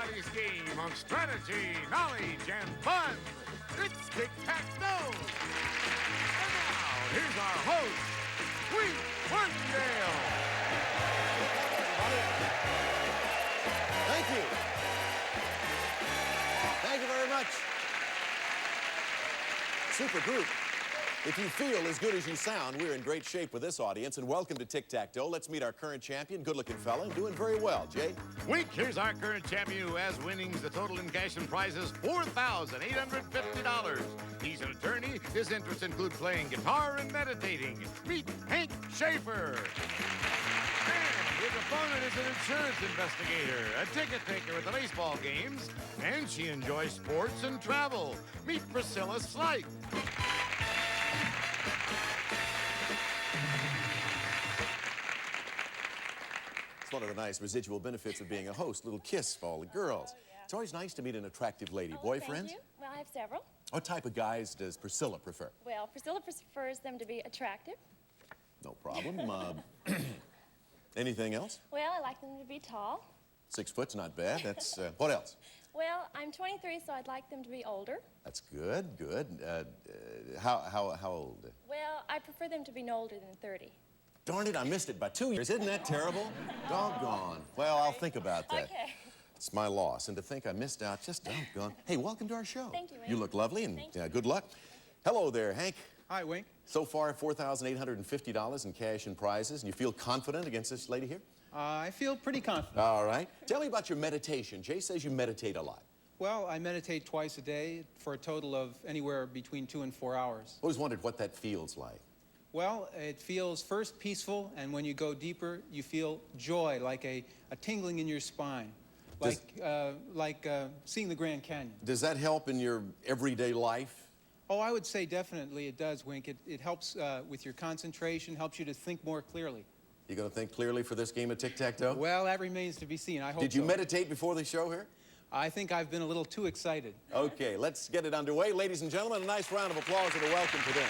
everybody's game of strategy, knowledge, and fun. It's Tic Tac Dough. And now, here's our host, Wink Worthingdale. Thank you. Thank you very much. Super group. If you feel as good as you sound, we're in great shape with this audience. And welcome to Tic Tac Dough. Let's meet our current champion, good-looking fella, and doing very well. Jay? Wink, here's our current champion who has winnings. The total in cash and prizes, $4,850. He's an attorney. His interests include playing guitar and meditating. Meet Hank Schaefer. And his opponent is an insurance investigator, a ticket taker at the baseball games, and she enjoys sports and travel. Meet Priscilla-1980. It's one of the nice residual benefits of being a host. Little kiss for all the girls. Oh, yeah. It's always nice to meet an attractive lady. Oh, Boyfriends? Thank you. Well, I have several. What type of guys does Priscilla prefer? Well, Priscilla prefers them to be attractive. No problem. Anything else? Well, I like them to be tall. 6 foot's not bad. That's, what else? Well, I'm 23, so I'd like them to be older. That's good, good. How old? Well, I prefer them to be no older than 30. Darn it, I missed it by 2 years. Isn't that terrible? Doggone. Well, I'll think about that. Okay. It's my loss. And to think I missed out, just doggone. Hey, welcome to our show. Thank you, Wink. You look lovely, and Thank you. good luck. Hello there, Hank. Hi, Wink. So far, $4,850 in cash and prizes. And you feel confident against this lady here? I feel pretty confident. All right. Tell me about your meditation. Jay says you meditate a lot. Well, I meditate twice a day for a total of anywhere between 2 and 4 hours. Always wondered what that feels like. Well, it feels first peaceful, and when you go deeper, you feel joy, like a tingling in your spine, like seeing the Grand Canyon. Does that help in your everyday life? Oh, I would say definitely it does, Wink. It helps with your concentration, helps you to think more clearly. You going to think clearly for this game of tic-tac-toe? Well, that remains to be seen. I hope Did you so. meditate before the show here? I think I've been a little too excited. Okay, let's get it underway. Ladies and gentlemen, a nice round of applause and a welcome to them.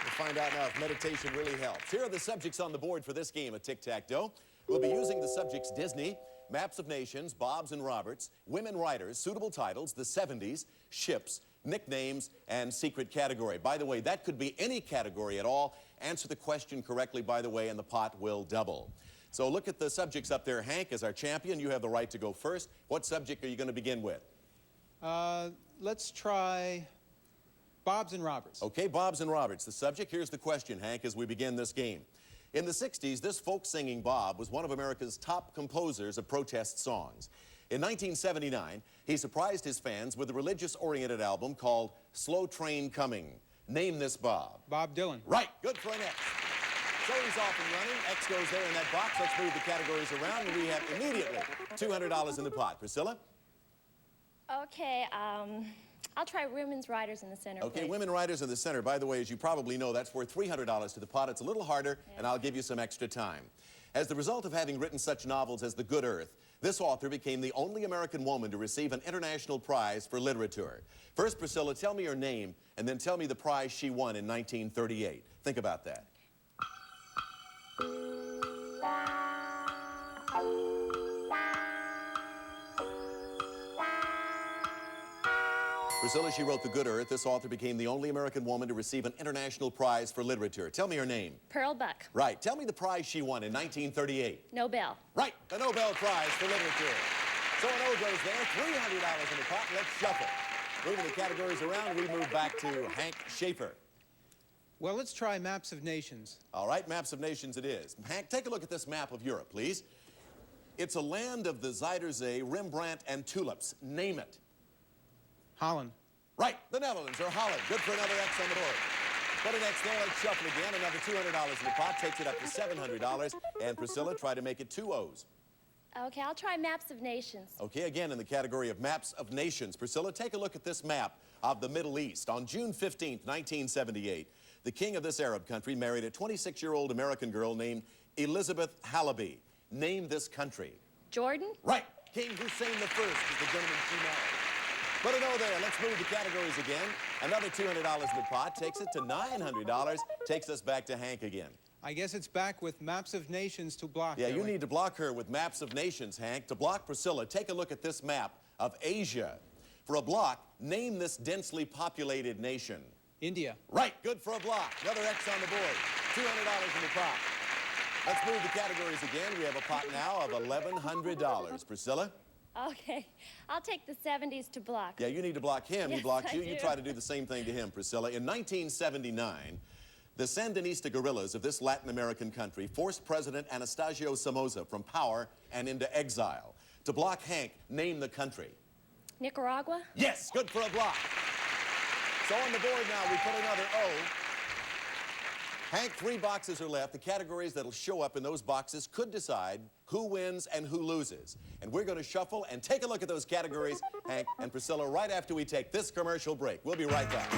We'll find out now if meditation really helps. Here are the subjects on the board for this game of tic-tac-toe. We'll be using the subjects Disney, maps of nations, Bobs and Roberts, women writers, suitable titles, the 70s, ships, nicknames, and secret category. By the way, that could be any category at all. Answer the question correctly, by the way, and the pot will double. So look at the subjects up there. Hank, as our champion, you have the right to go first. What subject are you going to begin with? Let's try Bobs and Roberts. Okay, Bobs and Roberts, the subject. Here's the question, Hank, as we begin this game. In the 60s, this folk-singing Bob was one of America's top composers of protest songs. In 1979, he surprised his fans with a religious-oriented album called Slow Train Coming. Name this Bob. Bob Dylan. Right, good for an X. So he's off and running. X goes there in that box. Let's move the categories around, and we have immediately $200 in the pot. Priscilla? Okay, I'll try women's writers in the center, Okay, please. women writers in the center. By the way, as you probably know, that's worth $300 to the pot. It's a little harder, Yeah. and I'll give you some extra time. As the result of having written such novels as The Good Earth, this author became the only American woman to receive an international prize for literature. First, Priscilla, tell me her name, and then tell me the prize she won in 1938. Think about that. Priscilla, she wrote The Good Earth. This author became the only American woman to receive an international prize for literature. Tell me her name. Pearl Buck. Right. Tell me the prize she won in 1938. Nobel. Right. The Nobel Prize for Literature. So an O goes there. $300 in the pot. Let's shuffle. Moving the categories around, we move back to Hank Schaefer. Well, let's try Maps of Nations. All right, Maps of Nations it is. Hank, take a look at this map of Europe, please. It's a land of the Zuiderzee, Rembrandt, and tulips. Name it. Holland. Right, the Netherlands or Holland. Good for another X on the board. Put an X there, let's shuffle again. Another $200 in the pot takes it up to $700. And Priscilla, try to make it 2 O's. Okay, I'll try maps of nations. Okay, again in the category of maps of nations. Priscilla, take a look at this map of the Middle East. On June 15th, 1978, the king of this Arab country married a 26-year-old American girl named Elizabeth Halaby. Name this country. Jordan? Right, King Hussein I is the gentleman she married. Put an O there. Let's move the categories again. Another $200 in the pot takes it to $900. Takes us back to Hank again. I guess it's back with maps of nations to block. Yeah, you need to block her with maps of nations, Hank. To block Priscilla, take a look at this map of Asia. For a block, name this densely populated nation. India. Right, good for a block. Another X on the board. $200 in the pot. Let's move the categories again. We have a pot now of $1,100. Priscilla? Okay, I'll take the 70s to block. Yeah, you need to block him. He Yes, blocked I you. You do. try to do the same thing to him, Priscilla. In 1979, the Sandinista guerrillas of this Latin American country forced President Anastasio Somoza from power and into exile. To block Hank, name the country. Nicaragua? Yes, good for a block. So on the board now, we put another O. Hank, 3 boxes are left. The categories that'll show up in those boxes could decide who wins and who loses. And we're going to shuffle and take a look at those categories, Hank and Priscilla, right after we take this commercial break. We'll be right back.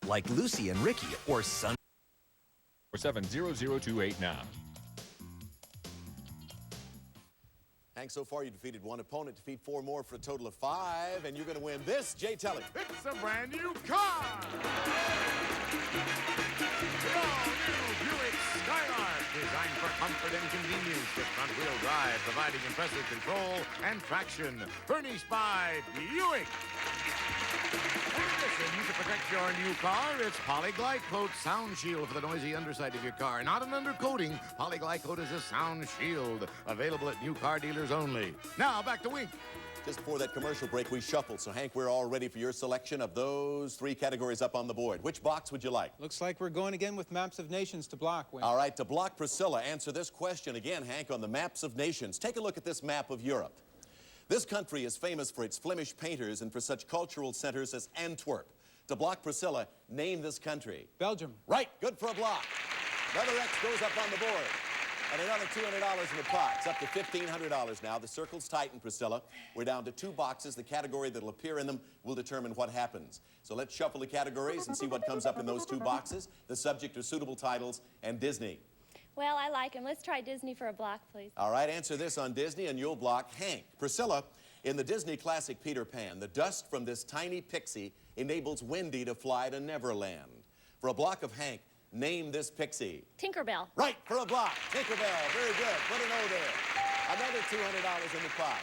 Like Lucy and Ricky or Sun. 70028 now. Hank, so far you defeated 1 opponent, defeat 4 more for a total of 5, and you're going to win this, Jay Telly. It's a brand new car! The all-new Buick Skylark, designed for comfort and convenience with front-wheel drive, providing impressive control and traction. Furnished by Buick. In addition, to protect your new car, it's Polyglide Coat Sound Shield for the noisy underside of your car. Not an undercoating. Polyglide Coat is a sound shield. Available at new car dealers only. Now, back to Wink. Just before that commercial break, we shuffled. So, Hank, we're all ready for your selection of those 3 categories up on the board. Which box would you like? Looks like we're going again with maps of nations to block. Wayne. All right, to block Priscilla, answer this question again, Hank, on the maps of nations. Take a look at this map of Europe. This country is famous for its Flemish painters and for such cultural centers as Antwerp. To block Priscilla, name this country. Belgium. Right, good for a block. Another X goes up on the board. And another $200 in the pot. It's up to $1,500 now. The circle's tightened, Priscilla. We're down to 2 boxes. The category that'll appear in them will determine what happens. So let's shuffle the categories and see what comes up in those 2 boxes. The subject are suitable titles and Disney. Well, I like him. Let's try Disney for a block, please. All right, answer this on Disney and you'll block Hank. Priscilla, in the Disney classic Peter Pan, the dust from this tiny pixie enables Wendy to fly to Neverland. For a block of Hank, name this pixie. Tinkerbell. Right, for a block. Tinkerbell, very good. Put an O there. Another $200 in the pot.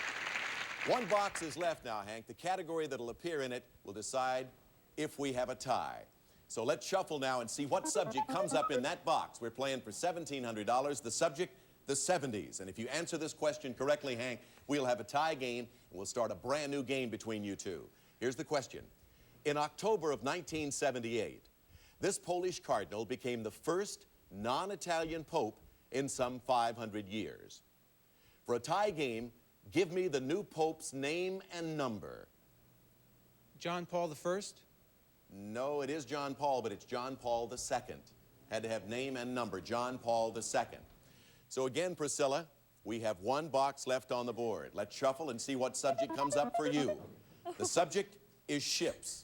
1 box is left now, Hank. The category that'll appear in it will decide if we have a tie. So let's shuffle now and see what subject comes up in that box. We're playing for $1,700. The subject, the 70s. And if you answer this question correctly, Hank, we'll have a tie game, and we'll start a brand new game between you 2. Here's the question. In October of 1978, this Polish cardinal became the first non-Italian pope in some 500 years. For a tie game, give me the new pope's name and number. John Paul I. No, it is John Paul, but it's John Paul II. Had to have name and number, John Paul II. So again, Priscilla, we have 1 box left on the board. Let's shuffle and see what subject comes up for you. The subject is ships.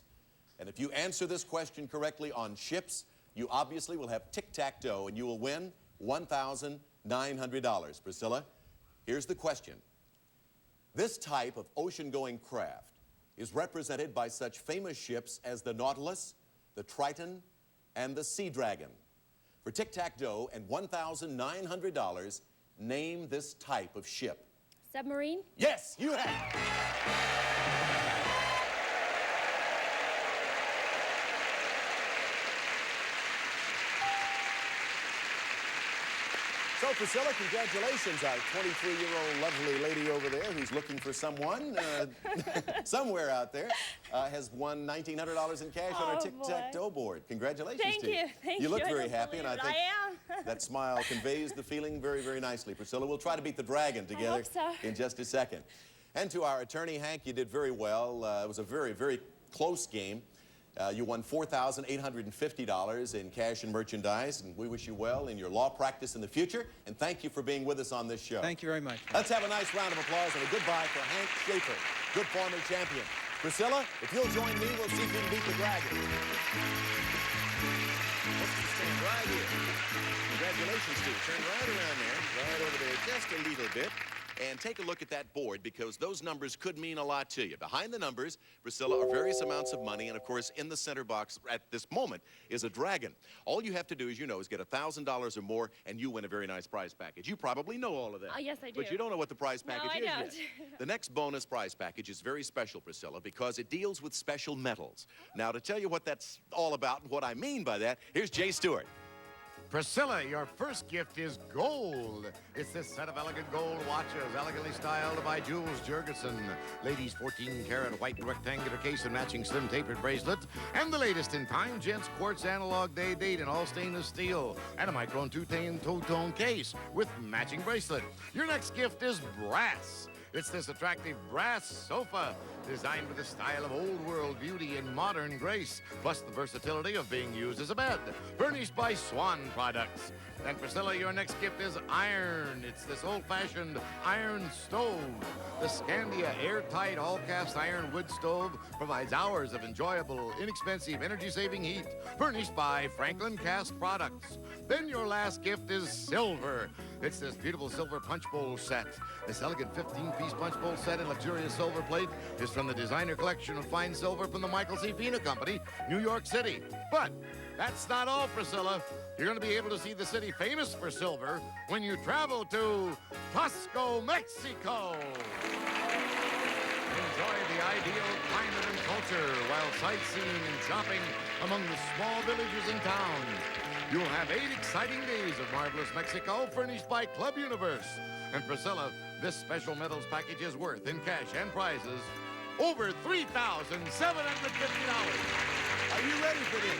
And if you answer this question correctly on ships, you obviously will have Tic Tac Dough, and you will win $1,900. Priscilla, here's the question. This type of ocean-going craft is represented by such famous ships as the Nautilus, the Triton, and the Sea Dragon. For Tic Tac Dough and $1,900, name this type of ship. Submarine? Yes, you have. So, Priscilla, congratulations. Our 23-year-old lovely lady over there who's looking for someone somewhere out there has won $1,900 in cash on our Tic Tac Dough board. Congratulations Thank to you. you. Thank You look you. very happy, and I think I am. that smile conveys the feeling very, very nicely. Priscilla, we'll try to beat the dragon together so. in just a second. And to our attorney, Hank, you did very well. It was a very, very close game. You won $4,850 in cash and merchandise, and we wish you well in your law practice in the future, and thank you for being with us on this show. Thank you very much. Let's have a nice round of applause and a goodbye for Hank Schaefer, good former champion. Priscilla, if you'll join me, we'll see if we can beat the dragon. Let's just stand right here. Congratulations, Steve. Turn right around there, right over there just a little bit. And take a look at that board, because those numbers could mean a lot to you. Behind the numbers, Priscilla, are various amounts of money, and of course, in the center box at this moment is a dragon. All you have to do, as you know, is get $1,000 or more, and you win a very nice prize package. You probably know all of that. Oh, yes, I do. But you don't know what the prize package is No, I don't. yet. The next bonus prize package is very special, Priscilla, because it deals with special metals. Now, to tell you what that's all about and what I mean by that, here's Jay Stewart. Priscilla, your first gift is gold. It's this set of elegant gold watches, elegantly styled by Jules Jurgensen. Ladies' 14-karat white rectangular case and matching slim tapered bracelet. And the latest in time, gents' quartz analog day date in all stainless steel. And a micron two-tone case with matching bracelet. Your next gift is brass. It's this attractive brass sofa, designed with the style of old-world beauty and modern grace, plus the versatility of being used as a bed. Furnished by Swan Products. And Priscilla, your next gift is iron. It's this old-fashioned iron stove. The Scandia airtight all-cast iron wood stove provides hours of enjoyable, inexpensive, energy-saving heat. Furnished by Franklin Cast Products. Then your last gift is silver. It's this beautiful silver punch bowl set. This elegant 15-piece punch bowl set in luxurious silver plate is from the designer collection of fine silver from the Michael C. Fina Company, New York City. But that's not all, Priscilla. You're going to be able to see the city famous for silver when you travel to Tasco, Mexico. Enjoy the ideal climate and culture while sightseeing and shopping among the small villages in town. You'll have 8 exciting days of marvelous Mexico furnished by Club Universe. And Priscilla, this special metals package is worth, in cash and prizes, over $3,750. Are you ready for this?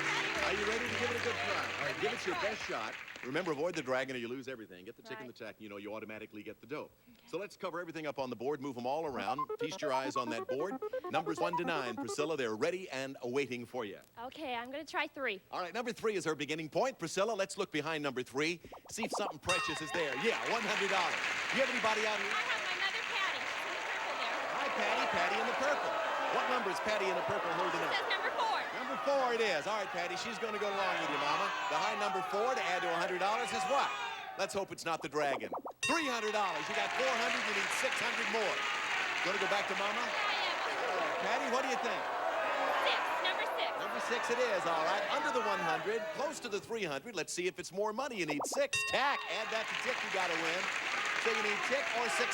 Are you ready to give it a good try? All right, give it your best shot. Remember, avoid the dragon or you lose everything. Get the tick and the tack, you know, you automatically get the dough. So let's cover everything up on the board, move them all around. Feast your eyes on that board. Numbers 1 to 9, Priscilla, they're ready and awaiting for you. Okay, I'm going to try 3. All right, number 3 is her beginning point. Priscilla, let's look behind number 3, see if something precious is there. Yeah, $100. Do you have anybody out here? I have my mother, Patty. She's in the purple there. Hi, Patty. Patty in the purple. What number is Patty in the purple holding up? It says number 4. Number 4 it is. All right, Patty, she's going to go along with you, Mama. Behind number 4 to add to $100 is what? Let's hope it's not the dragon. $300. You got $400, you need $600 more. Going to go back to Mama? Patty, what do you think? 6. Number 6. Number 6 it is, all right. Under the 100, close to the 300. Let's see if it's more money. You need 6. Tack. Add that to tick, you got to win. So you need tick or $600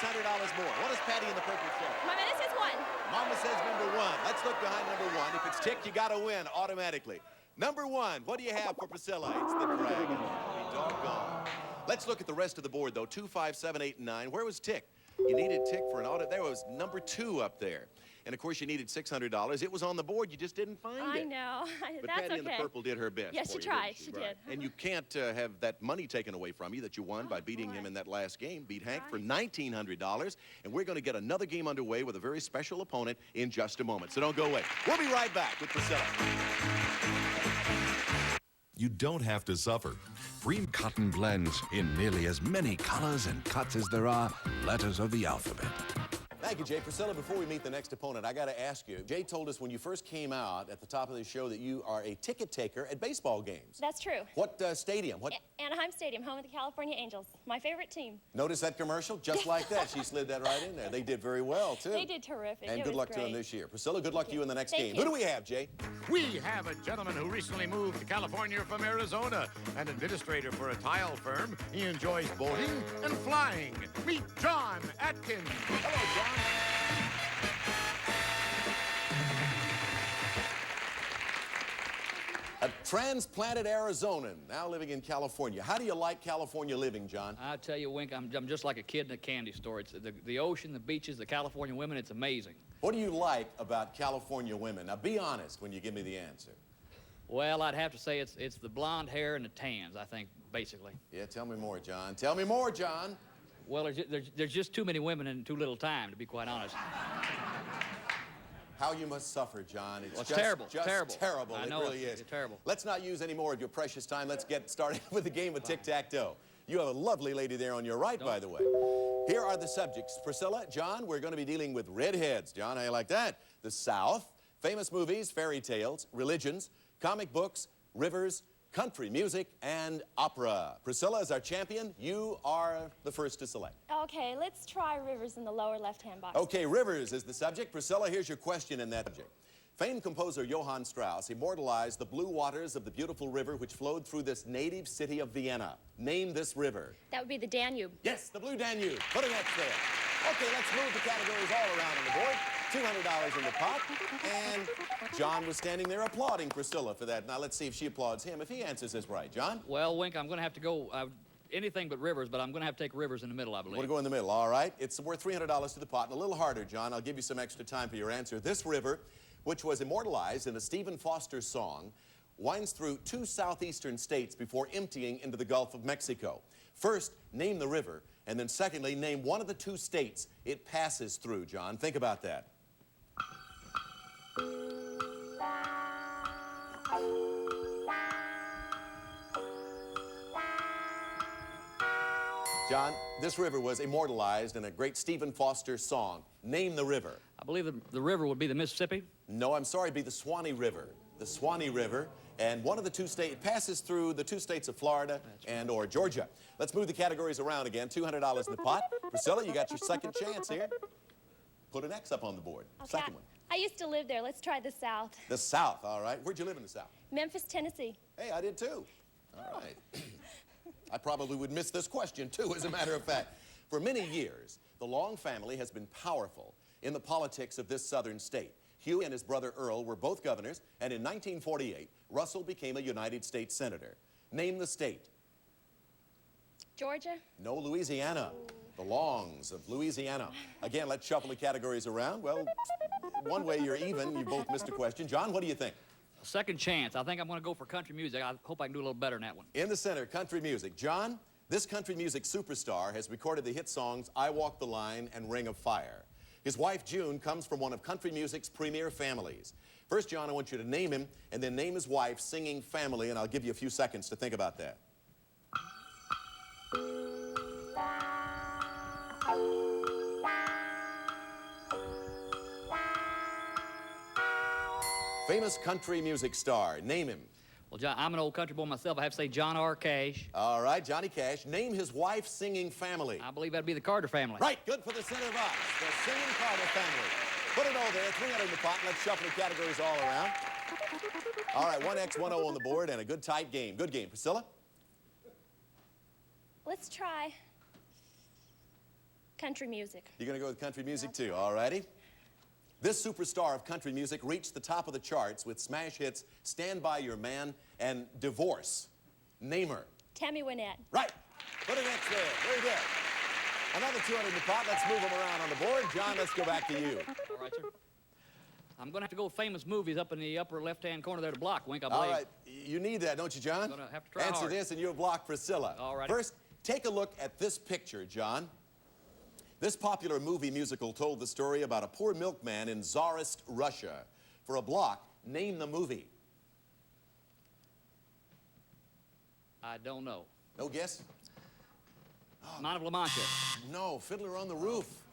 more. What does Patty in the purple say? Mama, this is 1. Mama says number 1. Let's look behind number 1. If it's tick, you got to win automatically. Number 1, what do you have for Priscilla? It's the dragon. Be doggone. Let's look at the rest of the board, though. 2, 5, 7, 8, and 9. Where was tick? You needed tick for an audit. There was number 2 up there. And, of course, you needed $600. It was on the board. You just didn't find it. I know. But That's Patty okay. in the purple did her best. Yes, for she you, tried. didn't She Right. did. And you can't have that money taken away from you that you won by beating boy. him in that last game. Beat Hank for $1,900. And we're going to get another game underway with a very special opponent in just a moment. So don't go away. We'll be right back with Priscilla. You don't have to suffer. Free cotton blends in nearly as many colors and cuts as there are letters of the alphabet. Thank you, Jay. Priscilla, before we meet the next opponent, I got to ask you. Jay told us when you first came out at the top of the show that you are a ticket taker at baseball games. That's true. What stadium? What? Anaheim Stadium, home of the California Angels. My favorite team. Notice that commercial? Just like that. She slid that right in there. They did very well, too. They did terrific. And It good was luck to them great. this year. Priscilla, good luck to you in the next Thank game. you. Who do we have, Jay? We have a gentleman who recently moved to California from Arizona, an administrator for a tile firm. He enjoys boating and flying. Meet John Atkins. Hello, John. A transplanted Arizonan, now living in California. How do you like California living, John? I tell you, Wink, I'm just like a kid in a candy store. It's the ocean, the beaches, the California women, it's amazing. What do you like about California women? Now, be honest when you give me the answer. Well, I'd have to say it's the blonde hair and the tans, I think, basically. Yeah, tell me more, John. Tell me more, John. Well, there's just too many women in too little time, to be quite honest. How you must suffer, John. It's Well, it's just terrible, just terrible. terrible. I It know really it's is. terrible. Let's not use any more of your precious time. Let's get started with the game of Tic Tac Dough. You have a lovely lady there on your right, by the way. Here are the subjects. Priscilla, John, we're going to be dealing with redheads. John, how you like that? The South, famous movies, fairy tales, religions, comic books, rivers, country music, and opera. Priscilla is our champion. You are the first to select. Okay, let's try rivers in the lower left-hand box. Okay, rivers is the subject. Priscilla, here's your question in that subject. Famed composer Johann Strauss immortalized the blue waters of the beautiful river which flowed through this native city of Vienna. Name this river. That would be the Danube. Yes, the blue Danube. Put an X there. Okay, let's move the categories all around on the board. $200 in the pot. And John was standing there applauding Priscilla for that. Now let's see if she applauds him if he answers this right. John? Well, Wink, I'm going to have to go anything but rivers, but I'm going to have to take rivers in the middle, I believe. We're going to go in the middle, all right? It's worth $300 to the pot and a little harder, John. I'll give you some extra time for your answer. This river, which was immortalized in a Stephen Foster song, winds through 2 southeastern states before emptying into the Gulf of Mexico. First, name the river, and then secondly, name one of the 2 states it passes through, John. Think about that. John, this river was immortalized in a great Stephen Foster song. Name the river. I believe the river would be the Mississippi. No, I'm sorry, it'd be the Swanee River. The Swanee River, and one of the 2 states, it passes through the 2 states of Florida and or Georgia. Let's move the categories around again. $200 in the pot. Priscilla, you got your second chance here. Put an X up on the board. Okay, Second one. I used to live there. Let's try the South. The South, all right. Where'd you live in the South? Memphis, Tennessee. Hey, I did too. All right. I probably would miss this question too, as a matter of fact. For many years, the Long family has been powerful in the politics of this southern state. Hugh and his brother Earl were both governors, and in 1948, Russell became a United States Senator. Name the state. Georgia. No, Louisiana. The Longs of Louisiana. Again, let's shuffle the categories around. Well, one way you're even. You both missed a question. John, what do you think? Second chance. I think I'm going to go for country music. I hope I can do a little better in that one. In the center, country music. John, this country music superstar has recorded the hit songs I Walk the Line and Ring of Fire. His wife, June, comes from one of country music's premier families. First, John, I want you to name him, and then name his wife, singing family, and I'll give you a few seconds to think about that. Famous country music star. Name him. Well, John, I'm an old country boy myself. I have to say John R. Cash. All right, Johnny Cash. Name his wife singing family. I believe that'd be the Carter family. Right, good for the center box. The singing Carter family. Put it over there, 300 in the pot. Let's shuffle the categories all around. All right, 1X, 1-0 on the board, and a good tight game. Good game. Priscilla? Let's try country music. You're going to go with country music too, all righty? This superstar of country music reached the top of the charts with smash hits Stand By Your Man and Divorce. Name her. Tammy Wynette. Right. Put an X there. Very good. Another 200 in the pot. Let's move them around on the board. John, let's go back to you. All right, sir. I'm going to have to go with famous movies up in the upper left-hand corner there to block, Wink, I believe. All right. You need that, don't you, John? I'm going to have to try Answer hard. this and you'll block Priscilla. All right. First, take a look at this picture, John. This popular movie musical told the story about a poor milkman in Tsarist Russia. For a block, name the movie. I don't know. No guess? Man of La Mancha. No, Fiddler on the Roof.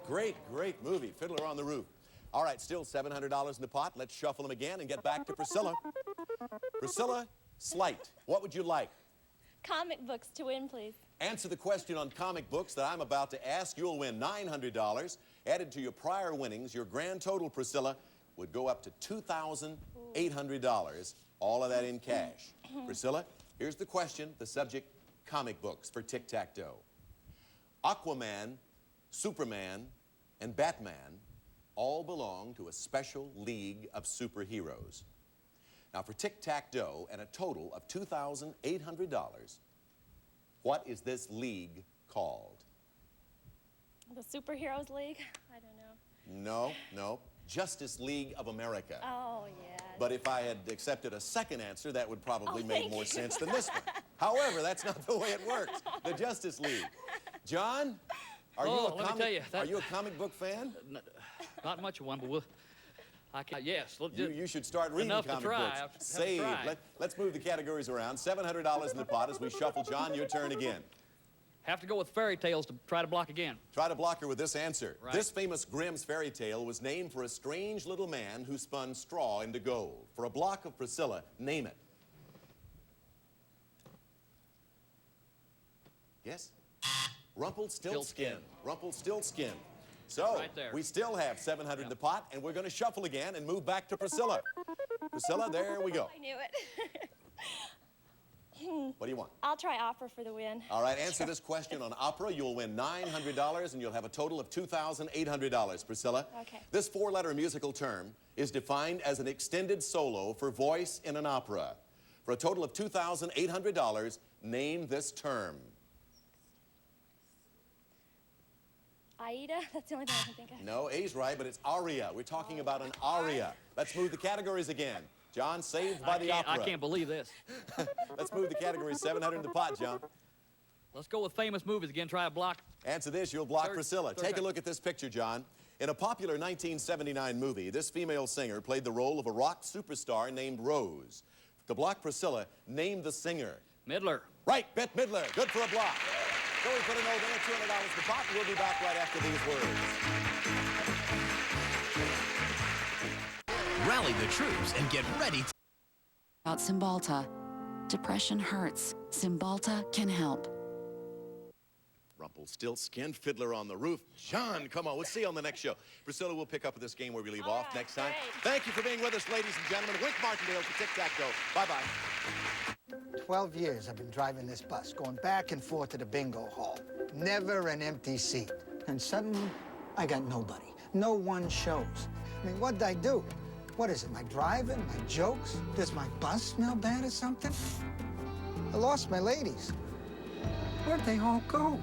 Great, great movie, Fiddler on the Roof. All right, still $700 in the pot. Let's shuffle them again and get back to Priscilla. Priscilla, Slight, what would you like? Comic books to win, please. Answer the question on comic books that I'm about to ask. You'll win $900. Added to your prior winnings, your grand total, Priscilla, would go up to $2,800. All of that in cash. Priscilla, here's the question. The subject, comic books for Tic Tac Dough. Aquaman, Superman, and Batman all belong to a special league of superheroes. Now, for Tic Tac Dough and a total of $2,800, what is this league called? The Superheroes League? I don't know. No. Justice League of America. Oh, yeah. But if I had accepted a second answer, that would probably make thank more you. sense than this one. However, that's not the way it works. The Justice League. John, are let me tell you, are you a comic book fan? Not much of one, but we'll... yes. You should start reading enough to comic try. books. Have to Save. try. Let's move the categories around. $700 in the pot as we shuffle. John, your turn again. Have to go with fairy tales to try to block again. Try to block her with this answer. Right. This famous Grimm's fairy tale was named for a strange little man who spun straw into gold. For a block of Priscilla, name it. Yes? Rumpelstiltskin. Stiltskin. Rumpelstiltskin. So, Right there. we still have 700 in the pot, and we're going to shuffle again and move back to Priscilla. Priscilla, there we go. I knew it. What do you want? I'll try opera for the win. All right, answer this question on opera. You'll win $900, and you'll have a total of $2,800, Priscilla. Okay. This four-letter musical term is defined as an extended solo for voice in an opera. For a total of $2,800, name this term. Aida? That's the only thing I can think of. No, A's right, but it's aria. We're talking about an aria. Let's move the categories again. John, saved by the opera. I can't believe this. Let's move the categories. 700 in the pot, John. Let's go with famous movies again. Try a block. Answer this, you'll block Third- Priscilla. third Take a time. look at this picture, John. In a popular 1979 movie, this female singer played the role of a rock superstar named Rose. To block Priscilla, name the singer. Midler. Right, Bette Midler. Good for a block. So we put an over there, $200 in the pot, and we'll be back right after these words. Rally the troops and get ready to... About Cymbalta. Depression hurts. Cymbalta can help. Rumpelstiltskin, Fiddler on the Roof. John, come on, we'll see you on the next show. Priscilla, we'll pick up this game where we leave All off right, next time. great. Thank you for being with us, ladies and gentlemen. Wink Martindale for Tic Tac Dough. Bye-bye. 12 years I've been driving this bus, going back and forth to the bingo hall. Never an empty seat. And suddenly, I got nobody. No one shows. I mean, what'd I do? What is it, my driving, my jokes? Does my bus smell bad or something? I lost my ladies. Where'd they all go?